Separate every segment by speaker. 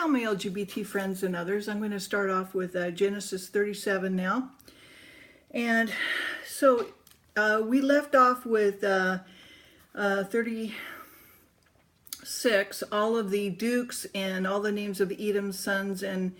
Speaker 1: all my LGBT friends and others. I'm going to start off with Genesis 37 now. And so we left off with 36, all of the dukes and all the names of Edom's sons and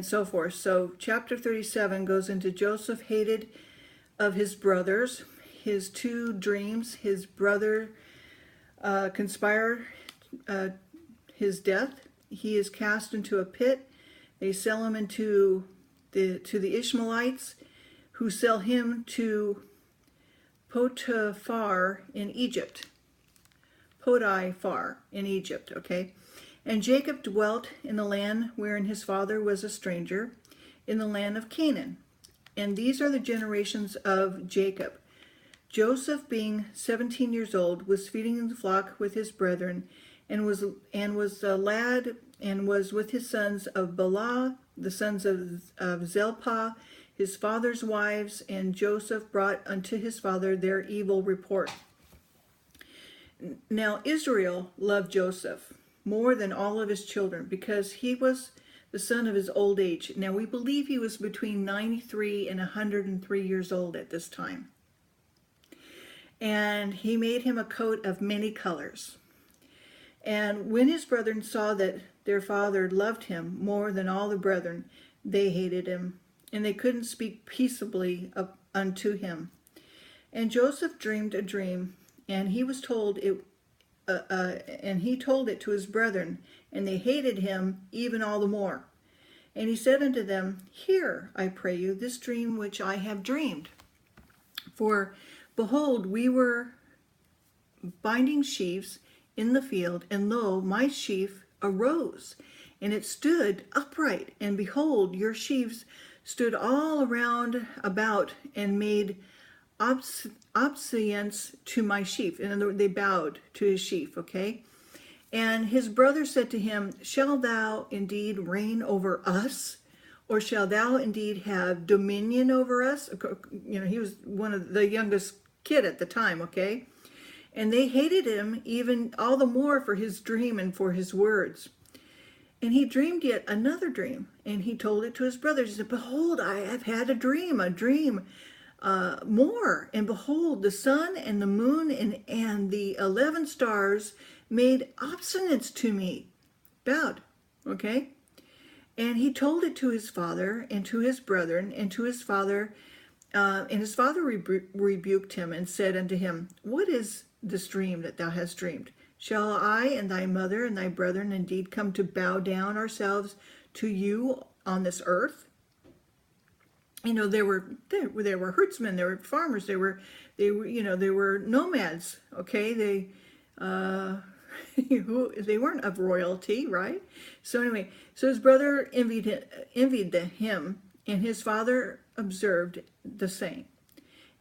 Speaker 1: so forth. So chapter 37 goes into Joseph hated of his brothers, his two dreams, his brother conspire his death. He is cast into a pit. They sell him into the Ishmaelites, who sell him to Potiphar in Egypt. Potiphar in Egypt, okay? And Jacob dwelt in the land wherein his father was a stranger, in the land of Canaan. And these are the generations of Jacob. Joseph, being 17 years old, was feeding the flock with his brethren, and was a lad, and was with his sons of Bela, the sons of Zilpah, his father's wives, and Joseph brought unto his father their evil report. Now Israel loved Joseph more than all of his children, because he was the son of his old age. Now we believe he was between 93 and 103 years old at this time. And he made him a coat of many colors. And when his brethren saw that their father loved him more than all the brethren, they hated him, and they couldn't speak peaceably unto him. And Joseph dreamed a dream, and he was told it, and he told it to his brethren, and they hated him even all the more. And he said unto them, Hear, I pray you, this dream which I have dreamed. For behold, we were binding sheaves in the field, and lo, my sheaf arose, and it stood upright, and behold, your sheaves stood all around about, and made obeisance to my sheaf. In other words, they bowed to his sheaf, okay? And his brother said to him, Shall thou indeed reign over us? Or shall thou indeed have dominion over us? You know, he was one of the youngest kid at the time, okay? And they hated him even all the more for his dream and for his words. And he dreamed yet another dream, and he told it to his brothers. He said, Behold, I have had a dream more. And behold, the sun and the moon and the 11 stars made obeisance to me, bowed, okay? And he told it to his father and to his brethren and to his father. And his father rebuked him and said unto him, What is this dream that thou hast dreamed? Shall I and thy mother and thy brethren indeed come to bow down ourselves to you on this earth? You know, they were herdsmen, they were farmers, they were nomads. Okay, they weren't of royalty, right? So anyway, so his brother envied him, and his father observed the same.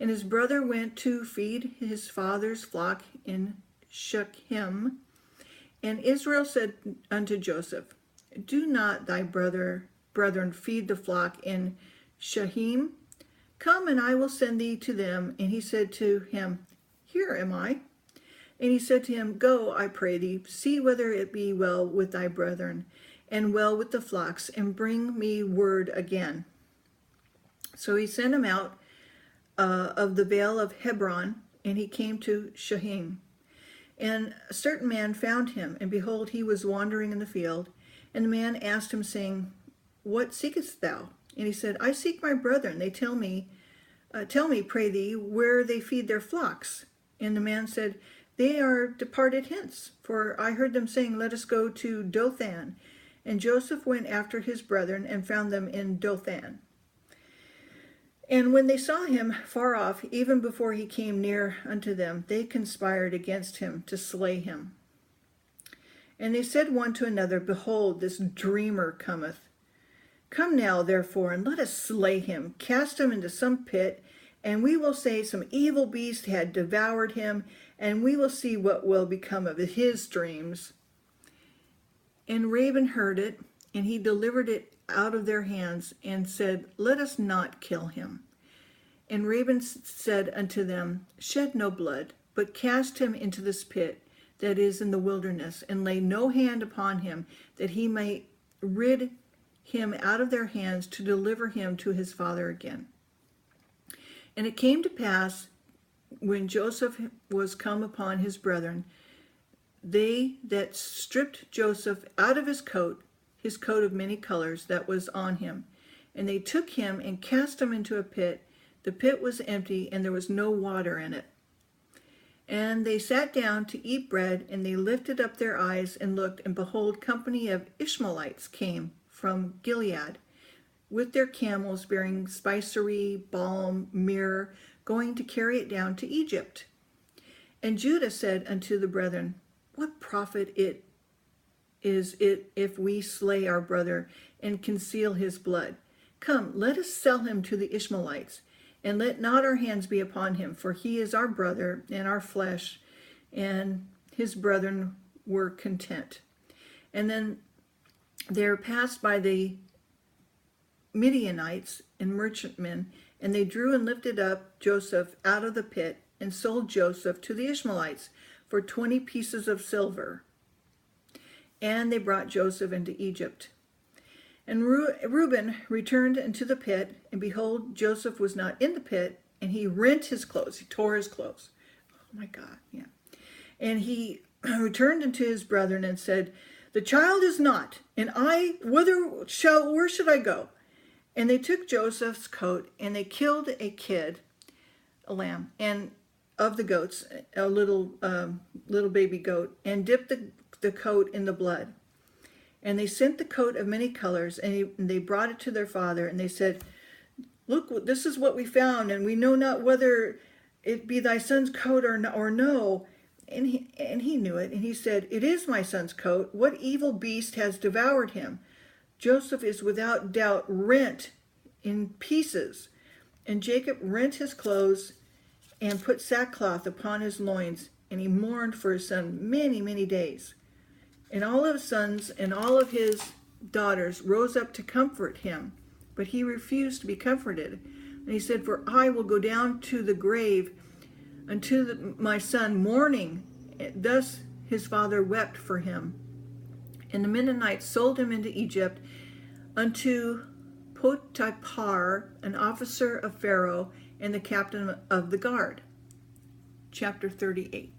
Speaker 1: And his brother went to feed his father's flock in Shechem. And Israel said unto Joseph, Do not thy brethren feed the flock in Shechem? Come, and I will send thee to them. And he said to him, Here am I. And he said to him, Go, I pray thee, see whether it be well with thy brethren, and well with the flocks, and bring me word again. So he sent him out of the vale of Hebron, and he came to Shechem. And a certain man found him, and behold, he was wandering in the field. And the man asked him, saying, What seekest thou? And he said, I seek my brethren. They tell me, pray thee, where they feed their flocks. And the man said, They are departed hence, for I heard them saying, Let us go to Dothan. And Joseph went after his brethren, and found them in Dothan. And when they saw him far off, even before he came near unto them, they conspired against him to slay him. And they said one to another, Behold, this dreamer cometh. Come now, therefore, and let us slay him, cast him into some pit, and we will say some evil beast had devoured him, and we will see what will become of his dreams. And Reuben heard it, and he delivered it out of their hands, and said, Let us not kill him. And Reuben said unto them, Shed no blood, but cast him into this pit that is in the wilderness, and lay no hand upon him, that he may rid him out of their hands to deliver him to his father again. And it came to pass, when Joseph was come upon his brethren, they that stripped Joseph out of his coat of many colors that was on him, and they took him and cast him into a pit. The pit was empty, and there was no water in it. And they sat down to eat bread, and they lifted up their eyes and looked, and behold, company of Ishmaelites came from Gilead, with their camels bearing spicery, balm, myrrh, going to carry it down to Egypt. And Judah said unto the brethren, What profit is it if we slay our brother and conceal his blood? Come, let us sell him to the Ishmaelites, and let not our hands be upon him, for he is our brother and our flesh. And his brethren were content. And then there passed by the Midianites and merchantmen, and they drew and lifted up Joseph out of the pit, and sold Joseph to the Ishmaelites for 20 pieces of silver. And they brought Joseph into Egypt. And Reuben returned into the pit, and behold, Joseph was not in the pit, and he rent his clothes. He tore his clothes. Oh my God, yeah. And he returned unto his brethren and said, The child is not, and where should I go? And they took Joseph's coat, and they killed a kid, a lamb, and of the goats, a little baby goat, and dipped the coat in the blood. And they sent the coat of many colors, and they brought it to their father, and they said, Look, this is what we found, and we know not whether it be thy son's coat or no. And he knew it, and he said, It is my son's coat. What evil beast has devoured him? Joseph is without doubt rent in pieces. And Jacob rent his clothes and put sackcloth upon his loins, and he mourned for his son many, many days. And all of his sons and all of his daughters rose up to comfort him, but he refused to be comforted. And he said, For I will go down to the grave unto my son mourning. Thus his father wept for him. And the Midianites sold him into Egypt unto Potiphar, an officer of Pharaoh, and the captain of the guard. Chapter 38.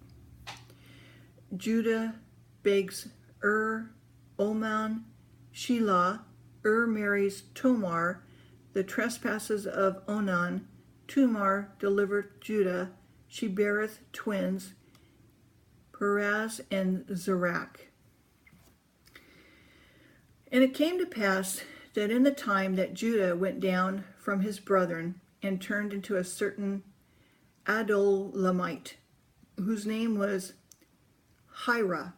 Speaker 1: Judah begs Oman, Shelah. Marries Tumar. The trespasses of Onan. Tumar delivered Judah. She beareth twins, PhRez and Zarah. And it came to pass that in the time that Judah went down from his brethren, and turned into a certain Adulamite, whose name was Hira.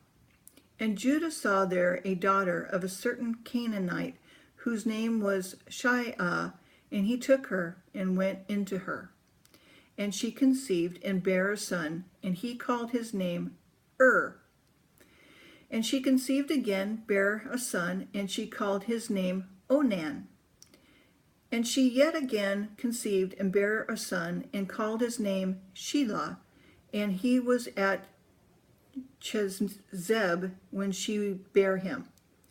Speaker 1: And Judah saw there a daughter of a certain Canaanite, whose name was Shiah, and he took her and went into her. And she conceived and bare a son, and he called his name And she conceived again, bare a son, and she called his name Onan. And she yet again conceived and bare a son, and called his name Shelah. And he was at Chezeb when she bare him.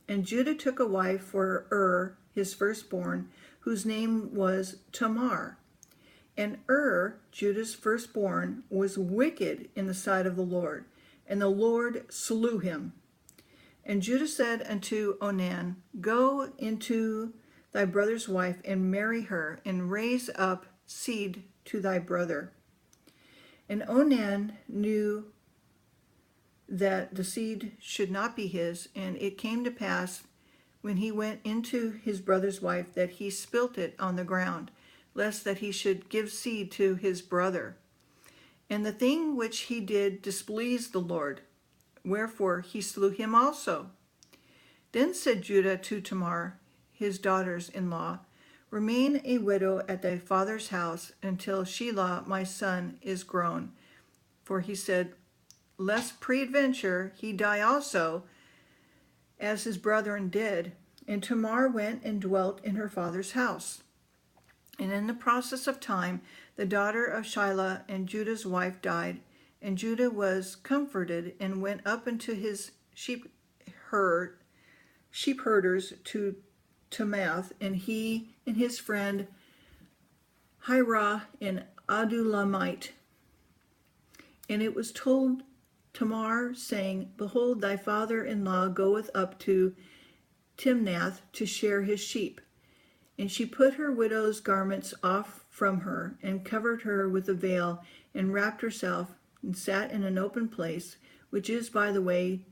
Speaker 1: And Judah took a wife for his firstborn, whose name was Tumar. And Judah's firstborn, was wicked in the sight of the Lord, and the Lord slew him. And Judah said unto Onan, Go into thy brother's wife, and marry her, and raise up seed to thy brother. And Onan knew that the seed should not be his, and it came to pass, when he went into his brother's wife, that he spilt it on the ground, lest that he should give seed to his brother. And the thing which he did displeased the Lord, wherefore he slew him also. Then said Judah to Tamar, his daughters-in-law, Remain a widow at thy father's house until Shelah my son is grown. For he said, Lest peradventure he die also, as his brethren did. And Tamar went and dwelt in her father's house. And in the process of time, the daughter of Shelah and Judah's wife died, and Judah was comforted and went up into his sheep herd sheep herders to Tamath, and he and his friend Hirah and Adulamite. And it was told Tumar, saying, Behold, thy father-in-law goeth up to Timnath to share his sheep. And she put her widow's garments off from her, and covered her with a veil, and wrapped herself, and sat in an open place, which is by the way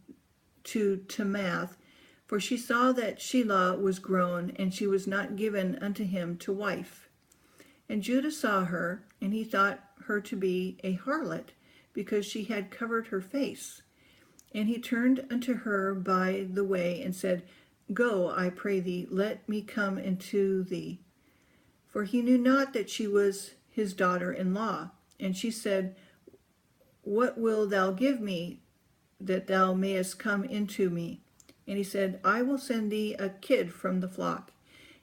Speaker 1: to Tamath, for she saw that Shelah was grown, and she was not given unto him to wife. And Judah saw her, and he thought her to be a harlot, because she had covered her face. And he turned unto her by the way, and said, Go, I pray thee, let me come into thee. For he knew not that she was his daughter-in-law. And she said, What wilt thou give me, that thou mayest come into me? And he said, I will send thee a kid from the flock.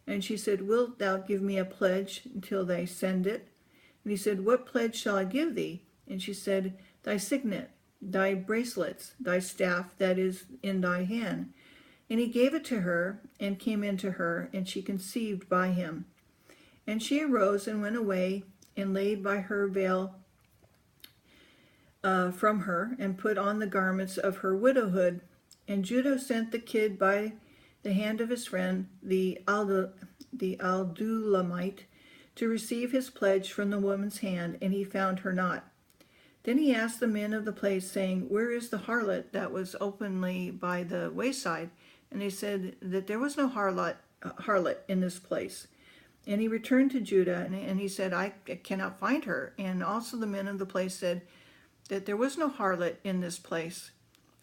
Speaker 1: And she said, Wilt thou give me a pledge until they send it? And he said, What pledge shall I give thee? And she said, Thy signet, thy bracelets, thy staff that is in thy hand. And he gave it to her, and came into her, and she conceived by him. And she arose and went away, and laid by her veil from her, and put on the garments of her widowhood. And Judah sent the kid by the hand of his friend, the Adulamite, to receive his pledge from the woman's hand, and he found her not. Then he asked the men of the place, saying, Where is the harlot that was openly by the wayside? And they said that there was no harlot in this place. And he returned to Judah, and he said, I cannot find her. And also the men of the place said that there was no harlot in this place.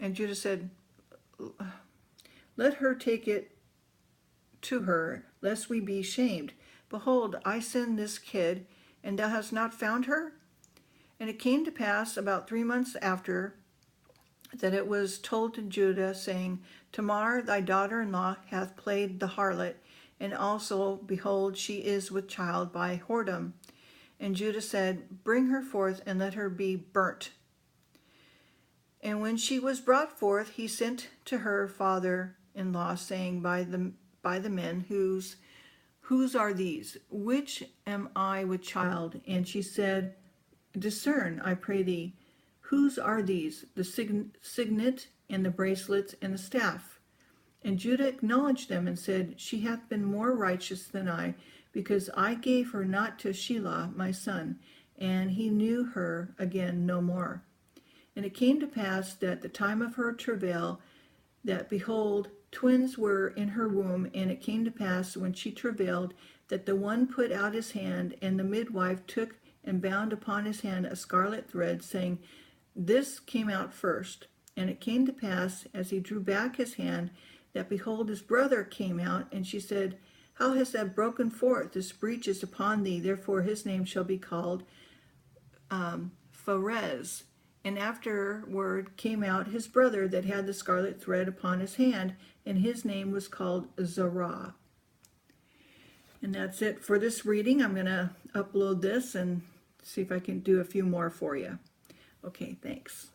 Speaker 1: And Judah said, Let her take it to her, lest we be shamed. Behold, I send this kid, and thou hast not found her? And it came to pass about 3 months after that it was told to Judah, saying, Tamar, thy daughter-in-law, hath played the harlot, and also, behold, she is with child by whoredom. And Judah said, Bring her forth, and let her be burnt. And when she was brought forth, he sent to her father-in-law, saying by the men, Whose are these? Which am I with child? And she said, Discern, I pray thee, whose are these, the signet, and the bracelets, and the staff? And Judah acknowledged them, and said, She hath been more righteous than I, because I gave her not to Shelah my son. And he knew her again no more. And it came to pass that the time of her travail, that, behold, twins were in her womb. And it came to pass, when she travailed, that the one put out his hand, and the midwife took and bound upon his hand a scarlet thread, saying, This came out first. And it came to pass, as he drew back his hand, that, behold, his brother came out. And she said, How hast thou broken forth? This breach is upon thee. Therefore his name shall be called PhRez. And afterward came out his brother that had the scarlet thread upon his hand, and his name was called Zarah. And that's it for this reading. I'm going to upload this and see if I can do a few more for you. Okay, thanks.